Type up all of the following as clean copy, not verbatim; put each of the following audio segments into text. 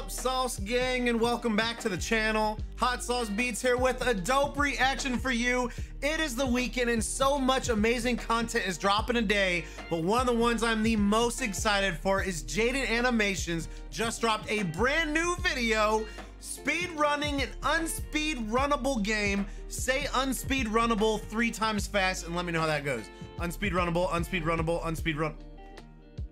up, Sauce Gang, and welcome back to the channel. Hot Sauce Beats here with a dope reaction for you. It is the weekend and so much amazing content is dropping today, but one of the ones I'm the most excited for is Jaiden Animations just dropped a brand new video speedrunning an unspeedrunnable game. Say unspeedrunnable 3 times fast and let me know how that goes. Unspeedrunnable, unspeedrunnable, unspeedrun.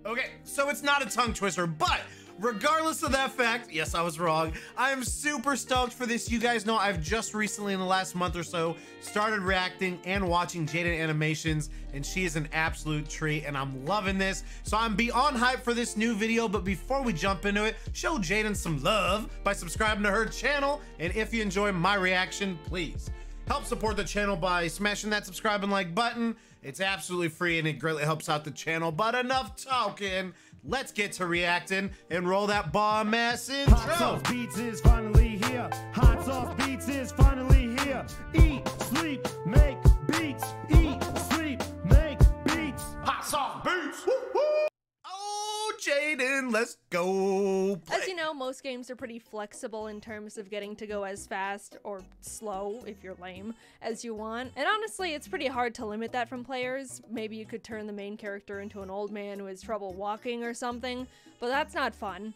Okay, so it's not a tongue twister, but regardless of that fact, yes, I was wrong. I am super stoked for this. You guys know I've just recently, in the last month or so, started reacting and watching Jaiden Animations, and she is an absolute treat, and I'm loving this. So I'm beyond hyped for this new video, but before we jump into it, show Jaiden some love by subscribing to her channel, and if you enjoy my reaction, please help support the channel by smashing that subscribe and like button. It's absolutely free and it greatly helps out the channel, but enough talking. Let's get to reacting and roll that bomb ass intro. Hot Sauce Beats is finally here. Hot Sauce Beats is finally here. Eat, sleep, make beats. Eat, sleep, make beats. Hot Sauce Beats. Woo -hoo. Oh, Jaiden, let's go. As you know, most games are pretty flexible in terms of getting to go as fast or slow, if you're lame, as you want. And honestly, it's pretty hard to limit that from players. Maybe you could turn the main character into an old man who has trouble walking or something, but that's not fun.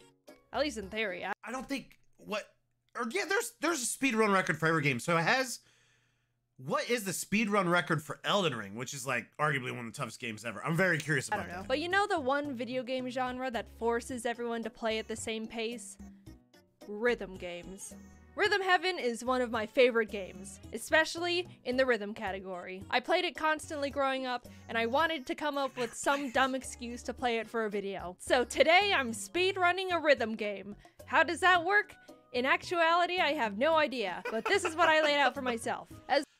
At least in theory. I don't think yeah, there's a speedrun record for every game. So it has, what is the speedrun record for Elden Ring, which is like arguably one of the toughest games ever? I'm very curious about that. But you know the one video game genre that forces everyone to play at the same pace? Rhythm games. Rhythm Heaven is one of my favorite games, especially in the rhythm category. I played it constantly growing up, and I wanted to come up with some dumb excuse to play it for a video. So today I'm speedrunning a rhythm game. How does that work? In actuality, I have no idea, but this is what I laid out for myself.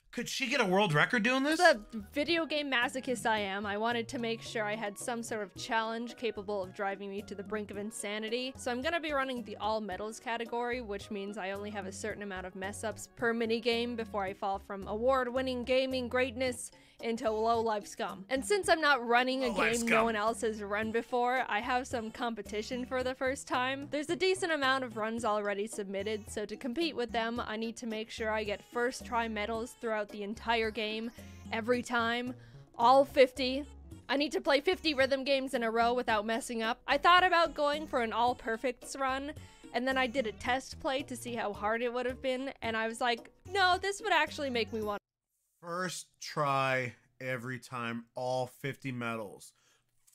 Could she get a world record doing this? The video game masochist I am, I wanted to make sure I had some sort of challenge capable of driving me to the brink of insanity. So I'm gonna be running the all medals category, which means I only have a certain amount of mess ups per minigame before I fall from award-winning gaming greatness into low life scum. And since I'm not running a game no one else has run before, I have some competition for the first time. There's a decent amount of runs already submitted, so to compete with them, I need to make sure I get first try medals throughout the entire game, every time, all 50. I need to play 50 rhythm games in a row without messing up. I thought about going for an all perfects run, and then I did a test play to see how hard it would have been, and I was like, no, this would actually make me want first try every time, all 50 medals.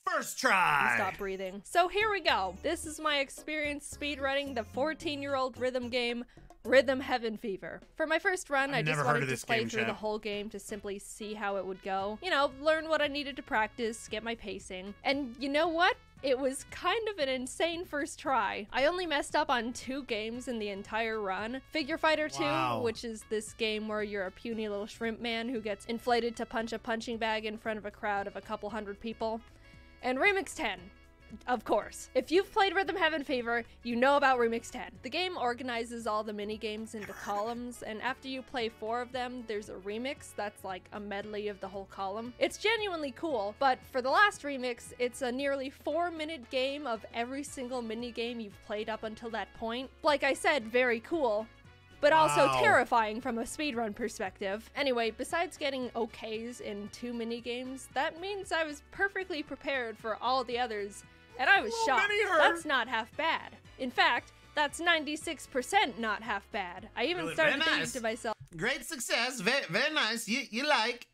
First try! Stop breathing. So here we go. This is my experience speedrunning the 14-year-old rhythm game, Rhythm Heaven Fever. For my first run, I just wanted to play through the whole game to simply see how it would go. You know, learn what I needed to practice, get my pacing. And you know what? It was kind of an insane first try. I only messed up on 2 games in the entire run. Figure Fighter 2, which is this game where you're a puny little shrimp man who gets inflated to punch a punching bag in front of a crowd of a couple hundred people. And Remix 10. Of course. If you've played Rhythm Heaven Fever, you know about Remix 10. The game organizes all the mini-games into columns, and after you play 4 of them, there's a remix that's like a medley of the whole column. It's genuinely cool, but for the last remix, it's a nearly 4-minute game of every single mini-game you've played up until that point. Like I said, very cool, but also terrifying from a speedrun perspective. Anyway, besides getting okays in 2 mini-games, that means I was perfectly prepared for all the others. And I was shocked. That's not half bad. In fact, that's 96% not half bad. I even started thinking to myself, great success, very nice. You like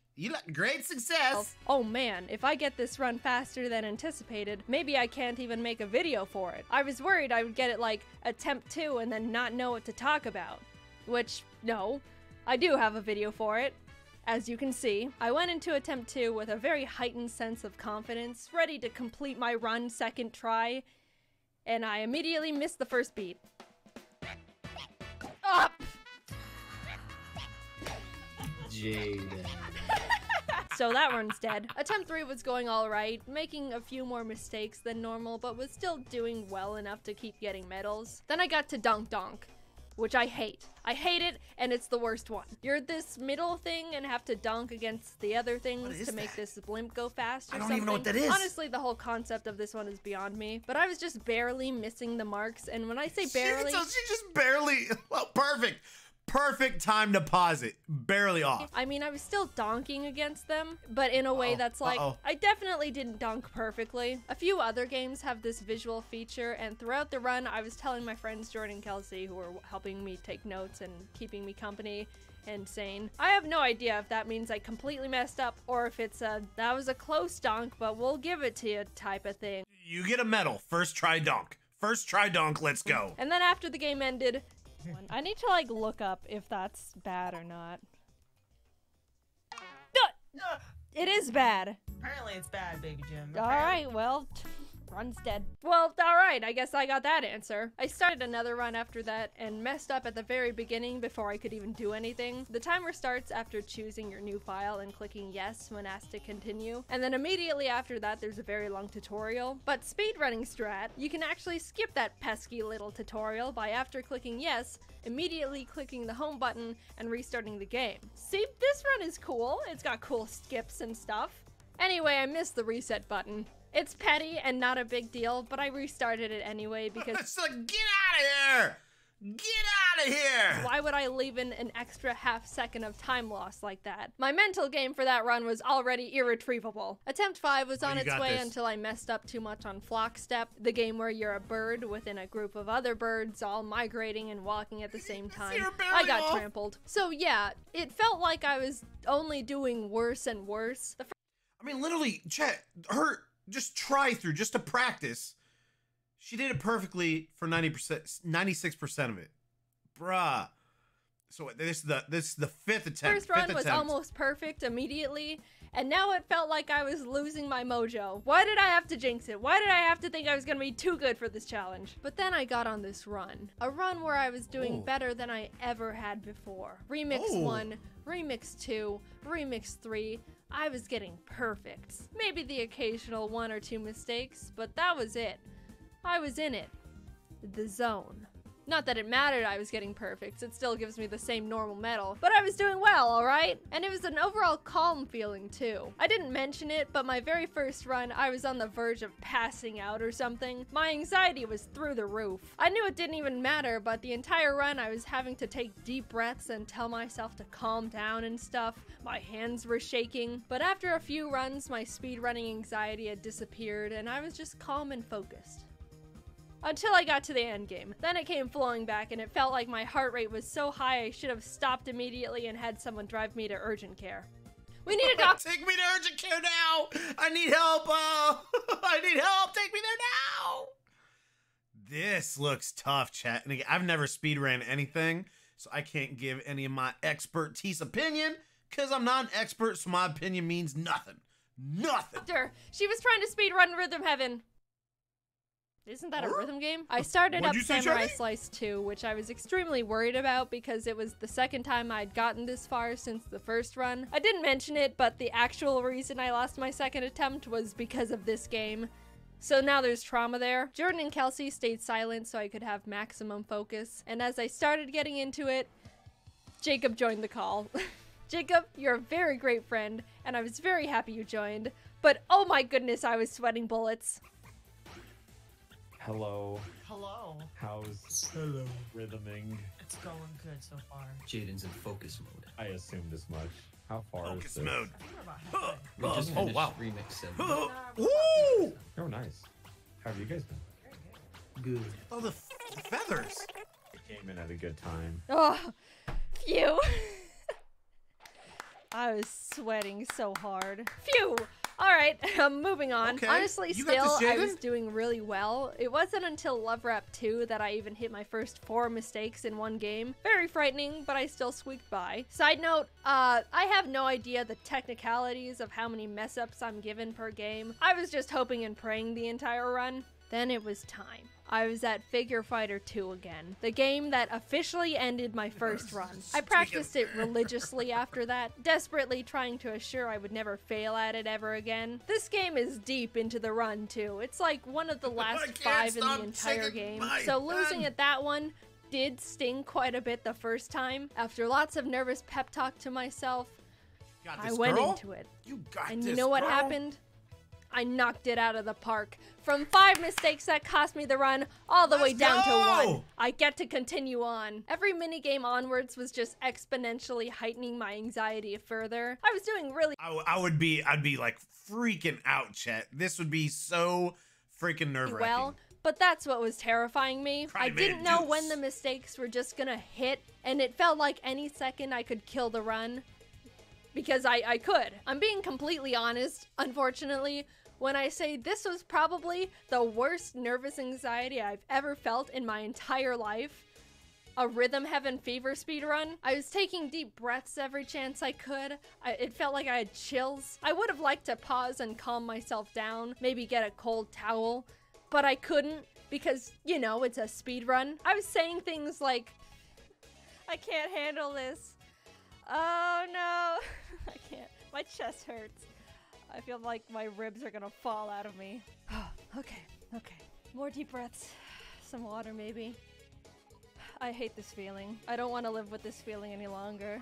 great success. Oh man, if I get this run faster than anticipated, maybe I can't even make a video for it. I was worried I would get it like attempt 2 and then not know what to talk about. Which, no, I do have a video for it. As you can see, I went into attempt 2 with a very heightened sense of confidence, ready to complete my run second try, and I immediately missed the first beat. Up! Jaiden. So that run's dead. Attempt 3 was going alright, making a few more mistakes than normal, but was still doing well enough to keep getting medals. Then I got to Donk Donk. which I hate. I hate it, and it's the worst one. You're this middle thing and have to dunk against the other things to make this blimp go fast or something. I don't even know what that is. Honestly, the whole concept of this one is beyond me, but I was just barely missing the marks, and when I say barely... She just barely... Well, perfect. Perfect time to pause it. Barely off. I mean, I was still donking against them, but in a way that's like, I definitely didn't dunk perfectly. A few other games have this visual feature, and throughout the run, I was telling my friends Jordan and Kelsey, who were helping me take notes and keeping me company and sane, I have no idea if that means I completely messed up or if it's a, that was a close dunk, but we'll give it to you type of thing. You get a medal. First try dunk. First try dunk, let's go. And then after the game ended, I need to like look up if that's bad or not. It is bad. Apparently it's bad, Baby Jim. Alright, well, run's dead. Well, alright, I guess I got that answer. I started another run after that and messed up at the very beginning before I could even do anything. The timer starts after choosing your new file and clicking yes when asked to continue. And then immediately after that, there's a very long tutorial. But speedrunning strat, you can actually skip that pesky little tutorial by after clicking yes, immediately clicking the home button and restarting the game. See, this run is cool. It's got cool skips and stuff. Anyway, I missed the reset button. It's petty and not a big deal, but I restarted it anyway because— It's like, get out of here! Get out of here! Why would I leave in an extra half second of time loss like that? My mental game for that run was already irretrievable. Attempt 5 was on its way until I messed up too much on Flock Step, the game where you're a bird within a group of other birds all migrating and walking at the same time. I got trampled. So yeah, it felt like I was only doing worse and worse. I mean, literally, Chet, her just try through, just to practice. She did it perfectly for 90%, 96% of it. Bruh. So this is the fifth attempt. First run was almost perfect immediately, and now it felt like I was losing my mojo. Why did I have to jinx it? Why did I have to think I was gonna be too good for this challenge? But then I got on this run. A run where I was doing better than I ever had before. Remix 1, Remix 2, Remix 3. I was getting perfects. Maybe the occasional 1 or 2 mistakes, but that was it. I was in it. The zone. Not that it mattered I was getting perfects, it still gives me the same normal medal, but I was doing well, alright? And it was an overall calm feeling too. I didn't mention it, but my very first run, I was on the verge of passing out or something. My anxiety was through the roof. I knew it didn't even matter, but the entire run I was having to take deep breaths and tell myself to calm down and stuff. My hands were shaking. But after a few runs, my speedrunning anxiety had disappeared and I was just calm and focused. Until I got to the end game. Then it came flowing back and it felt like my heart rate was so high I should have stopped immediately and had someone drive me to urgent care. We need a doctor. Take me to urgent care now! I need help! I need help! Take me there now! This looks tough, chat. And again, I've never speedran anything, so I can't give any of my expertise opinion, because I'm not an expert, so my opinion means nothing. Nothing! She was trying to speedrun Rhythm Heaven. Isn't that a rhythm game? I started up Samurai Slice 2, which I was extremely worried about because it was the second time I'd gotten this far since the first run. I didn't mention it, but the actual reason I lost my second attempt was because of this game. So now there's trauma there. Jordan and Kelsey stayed silent so I could have maximum focus. And as I started getting into it, Jacob joined the call. Jacob, you're a very great friend, and I was very happy you joined. But oh my goodness, I was sweating bullets. Hello. Hello. How's rhythming? It's going good so far. Jaiden's in focus mode. I assumed as much. How far is this? Mode. We just finished Remix 7. Woo! Oh, nice. How have you guys been? Good. Oh, the feathers. It came in at a good time. Oh, phew. I was sweating so hard. Phew. Alright, moving on. Okay. Honestly, still, I was doing really well. It wasn't until Love Rap 2 that I even hit my first 4 mistakes in one game. Very frightening, but I still squeaked by. Side note, I have no idea the technicalities of how many mess-ups I'm given per game. I was just hoping and praying the entire run. Then it was time. I was at Figure Fighter 2 again, the game that officially ended my first run. I practiced it religiously after that, desperately trying to assure I would never fail at it ever again. This game is deep into the run too. It's like one of the last 5 in the entire game, so losing at that one did sting quite a bit the first time. After lots of nervous pep talk to myself, I went into it. You got and this, you know what girl. happened? I knocked it out of the park. From 5 mistakes that cost me the run, all the way down to 1. I get to continue on. Every minigame onwards was just exponentially heightening my anxiety further. I was doing really— I'd be like freaking out, Chet. This would be so freaking nerve-wracking. well, but that's what was terrifying me. I didn't know when the mistakes were just gonna hit, and it felt like any second I could kill the run. Because I could. I'm being completely honest, unfortunately, when I say this was probably the worst nervous anxiety I've ever felt in my entire life. A Rhythm Heaven Fever speedrun. I was taking deep breaths every chance I could. It felt like I had chills. I would have liked to pause and calm myself down, maybe get a cold towel, but I couldn't because, you know, it's a speedrun. I was saying things like, I can't handle this. Oh no, I can't. My chest hurts. I feel like my ribs are gonna fall out of me. Okay. More deep breaths. Some water, maybe. I hate this feeling. I don't want to live with this feeling any longer.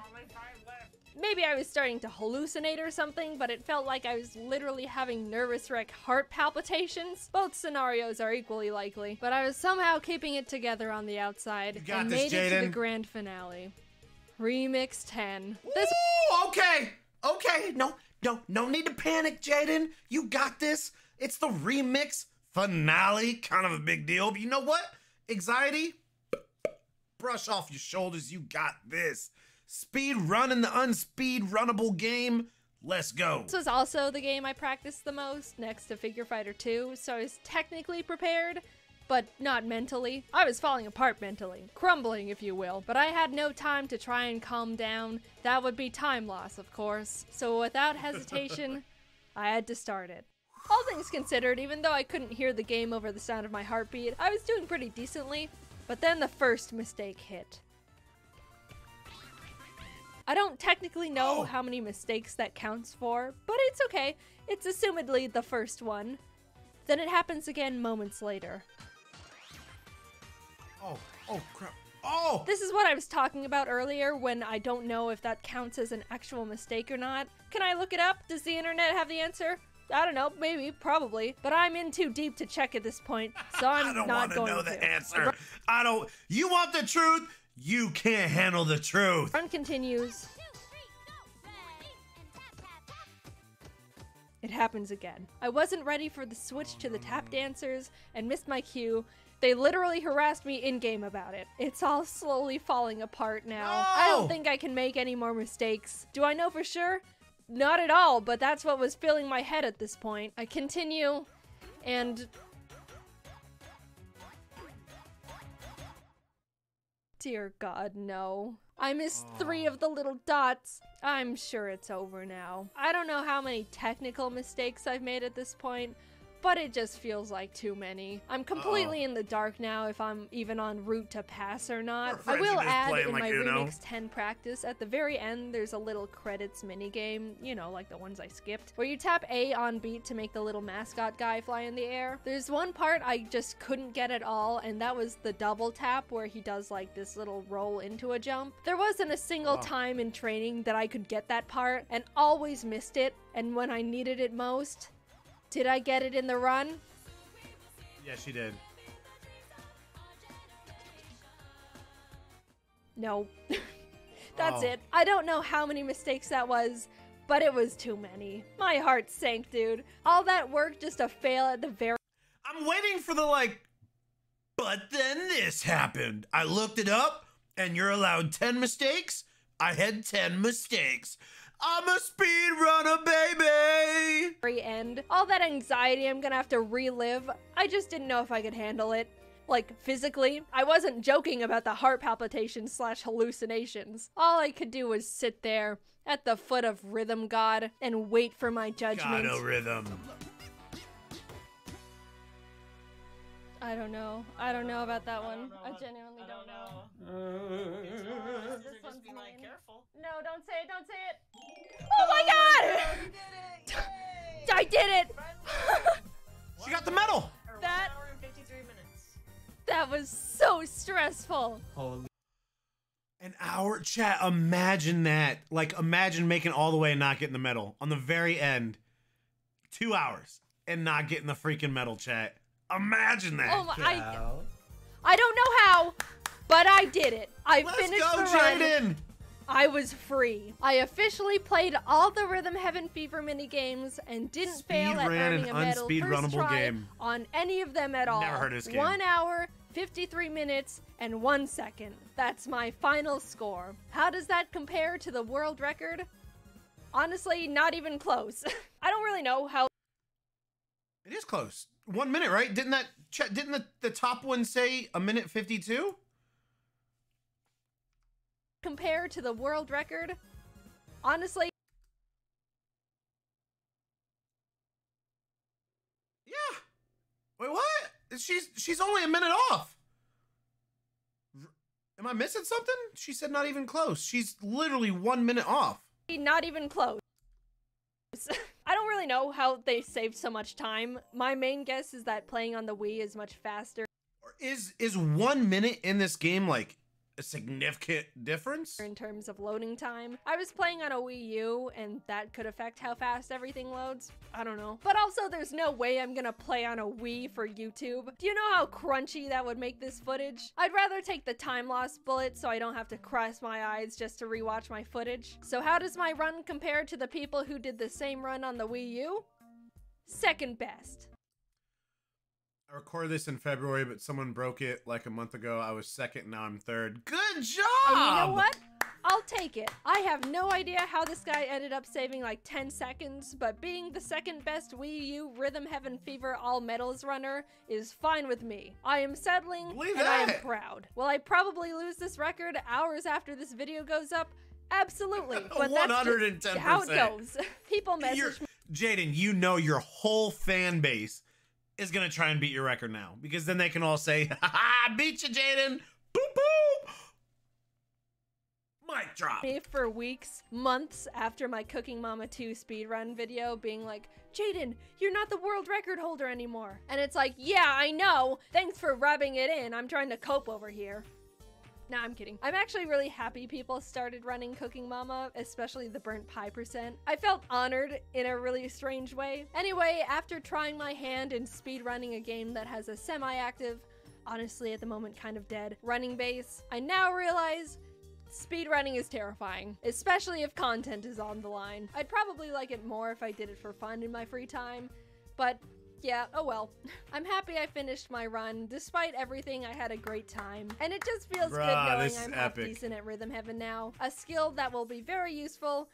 Maybe I was starting to hallucinate or something, but it felt like I was literally having nervous wreck heart palpitations. Both scenarios are equally likely, but I was somehow keeping it together on the outside and made it to the grand finale. Remix 10. Ooh, okay. No need to panic, Jaiden. You got this. It's the remix finale. Kind of a big deal, but you know what? Anxiety, brush off your shoulders. You got this. Speed running the Unspeedrunnable game. Let's go. This was also the game I practiced the most, next to Figure Fighter 2, so I was technically prepared, but not mentally. I was falling apart mentally, crumbling if you will, but I had no time to try and calm down. That would be time loss, of course. So without hesitation, I had to start it. All things considered, even though I couldn't hear the game over the sound of my heartbeat, I was doing pretty decently, but then the first mistake hit. I don't technically know how many mistakes that counts for, but it's okay. It's assumedly the first one. Then it happens again moments later. Oh, crap. Oh! This is what I was talking about earlier when I don't know if that counts as an actual mistake or not. Can I look it up? Does the internet have the answer? I don't know, maybe, probably. But I'm in too deep to check at this point, so I'm not going to. I don't want to know the answer. You want the truth? You can't handle the truth. Run continues. It happens again. I wasn't ready for the switch to the tap dancers and missed my cue. They literally harassed me in-game about it. It's all slowly falling apart now. I don't think I can make any more mistakes. Do I know for sure? Not at all, but that's what was filling my head at this point. I continue, and... Dear God, no. I missed 3 of the little dots. I'm sure it's over now. I don't know how many technical mistakes I've made at this point, but it just feels like too many. I'm completely in the dark now if I'm even en route to pass or not. I will add in my Remix 10 practice, at the very end there's a little credits minigame, you know, like the ones I skipped, where you tap A on beat to make the little mascot guy fly in the air. There's one part I just couldn't get at all, and that was the double tap where he does like this little roll into a jump. There wasn't a single time in training that I could get that part, and always missed it, and when I needed it most, did I get it in the run? Yeah, she did. No. That's it. I don't know how many mistakes that was, but it was too many. My heart sank, dude. All that work just to fail at the very— I'm waiting for the but then this happened. I looked it up, and you're allowed 10 mistakes. I had 10 mistakes. I'm a speedrunner, baby! Very end. All that anxiety I'm gonna have to relive, I just didn't know if I could handle it. Like, physically. I wasn't joking about the heart palpitations / hallucinations. All I could do was sit there at the foot of Rhythm God and wait for my judgment. God, rhythm. I don't know. I don't know about that one. I genuinely don't know. This one's mean. Careful. No, don't say it. Don't say it. Oh my God! You did it! I did it! She got the medal! That— 1 hour and 53 minutes. That was so so stressful. Holy. An hour, chat, imagine that. Like, imagine making all the way and not getting the medal. On the very end, 2 hours and not getting the freaking medal, chat. Imagine that. Oh my, I don't know how, but I did it. I Let's finished go, the run. Jaiden. I was free. I officially played all the Rhythm Heaven Fever mini games and didn't fail at earning a medal first try on any of them at all. Never heard of this game. 1 hour, 53 minutes, and 1 second. That's my final score. How does that compare to the world record? Honestly, not even close. I don't really know how. It is close. 1 minute, right? Didn't the top one say 1:52 minutes? Compare to the world record? Honestly. Yeah. Wait, what? She's only a minute off. Am I missing something? She said not even close. She's literally 1 minute off. Not even close. I don't really know how they saved so much time. My main guess is that playing on the Wii is much faster. Is 1 minute in this game like a significant difference? In terms of loading time. I was playing on a Wii U and that could affect how fast everything loads. I don't know. But also there's no way I'm gonna play on a Wii for YouTube. Do you know how crunchy that would make this footage? I'd rather take the time loss bullet so I don't have to cross my eyes just to rewatch my footage. So how does my run compare to the people who did the same run on the Wii U? Second best. I recorded this in February, but someone broke it like a month ago. I was second, now I'm third. Good job! And you know what? I'll take it. I have no idea how this guy ended up saving like 10 seconds, but being the second best Wii U Rhythm Heaven Fever all medals runner is fine with me. I am settling and I am proud. Will I probably lose this record hours after this video goes up? Absolutely. But that's 110%. How it goes. People message me. Jaiden, you know your whole fan base is gonna try and beat your record now, because then they can all say, "Ha ha, I beat you, Jaiden." Boop boop. Mic drop. For weeks, months after my Cooking Mama 2 speedrun video being like, Jaiden, you're not the world record holder anymore. And it's like, yeah, I know. Thanks for rubbing it in. I'm trying to cope over here. Nah, I'm kidding. I'm actually really happy people started running Cooking Mama, especially the burnt pie percent. I felt honored in a really strange way. Anyway, after trying my hand in speedrunning a game that has a semi-active, honestly at the moment kind of dead, running base, I now realize speedrunning is terrifying, especially if content is on the line. I'd probably like it more if I did it for fun in my free time, but yeah, oh well. I'm happy I finished my run. Despite everything, I had a great time. And it just feels good knowing I'm half decent at Rhythm Heaven now. A skill that will be very useful.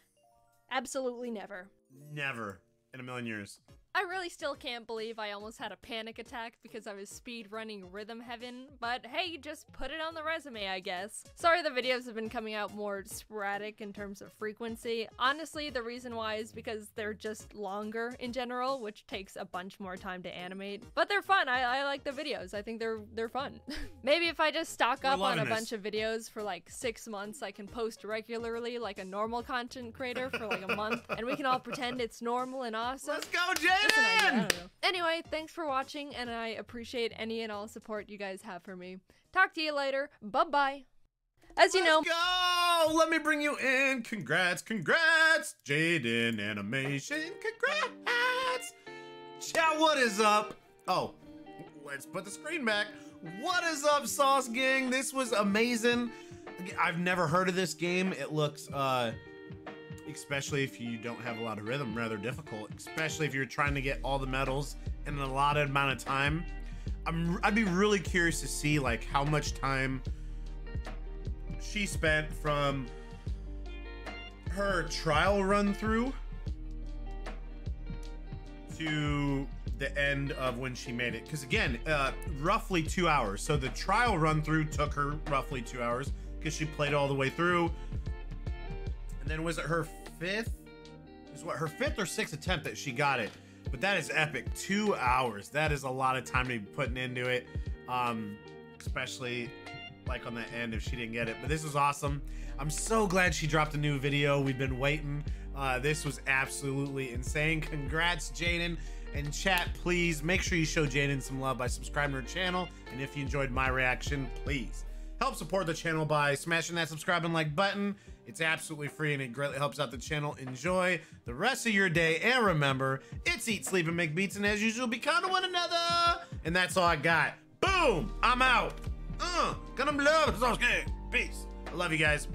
Absolutely never. Never in a million years. I really still can't believe I almost had a panic attack because I was speedrunning Rhythm Heaven, but hey, just put it on the resume, I guess. Sorry the videos have been coming out more sporadic in terms of frequency. Honestly, the reason why is because they're just longer in general, which takes a bunch more time to animate. But they're fun. I like the videos. I think they're fun. Maybe if I just stock up on a bunch of videos for like 6 months, I can post regularly like a normal content creator for like a month, and we can all pretend it's normal and awesome. Let's go, Jaiden! I don't know. Anyway, thanks for watching, and I appreciate any and all support you guys have for me. Talk to you later. Bye-bye. As you know— Let's go! Let me bring you in. Congrats, congrats! Jaiden Animation, congrats! Chat, what is up? Oh, let's put the screen back. What is up, Sauce Gang? This was amazing. I've never heard of this game. It looks, especially if you don't have a lot of rhythm, rather difficult, especially if you're trying to get all the medals in an allotted amount of time. I'd be really curious to see like how much time she spent from her trial run through to the end of when she made it. Because again, roughly 2 hours. So the trial run through took her roughly 2 hours because she played all the way through. And then was it her fifth? It was what, her fifth or sixth attempt that she got it. But that is epic. 2 hours. That is a lot of time to be putting into it. Especially like on the end if she didn't get it. But this was awesome. I'm so glad she dropped a new video. We've been waiting. This was absolutely insane. Congrats, Jaiden. And chat, please make sure you show Jaiden some love by subscribing to her channel. And if you enjoyed my reaction, please help support the channel by smashing that subscribe and like button. It's absolutely free and it greatly helps out the channel. Enjoy the rest of your day. And remember, it's eat, sleep, and make beats. And as usual, be kind to one another. And that's all I got. Boom, I'm out. Gonna love. Peace. I love you guys.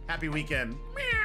Happy weekend. Meow.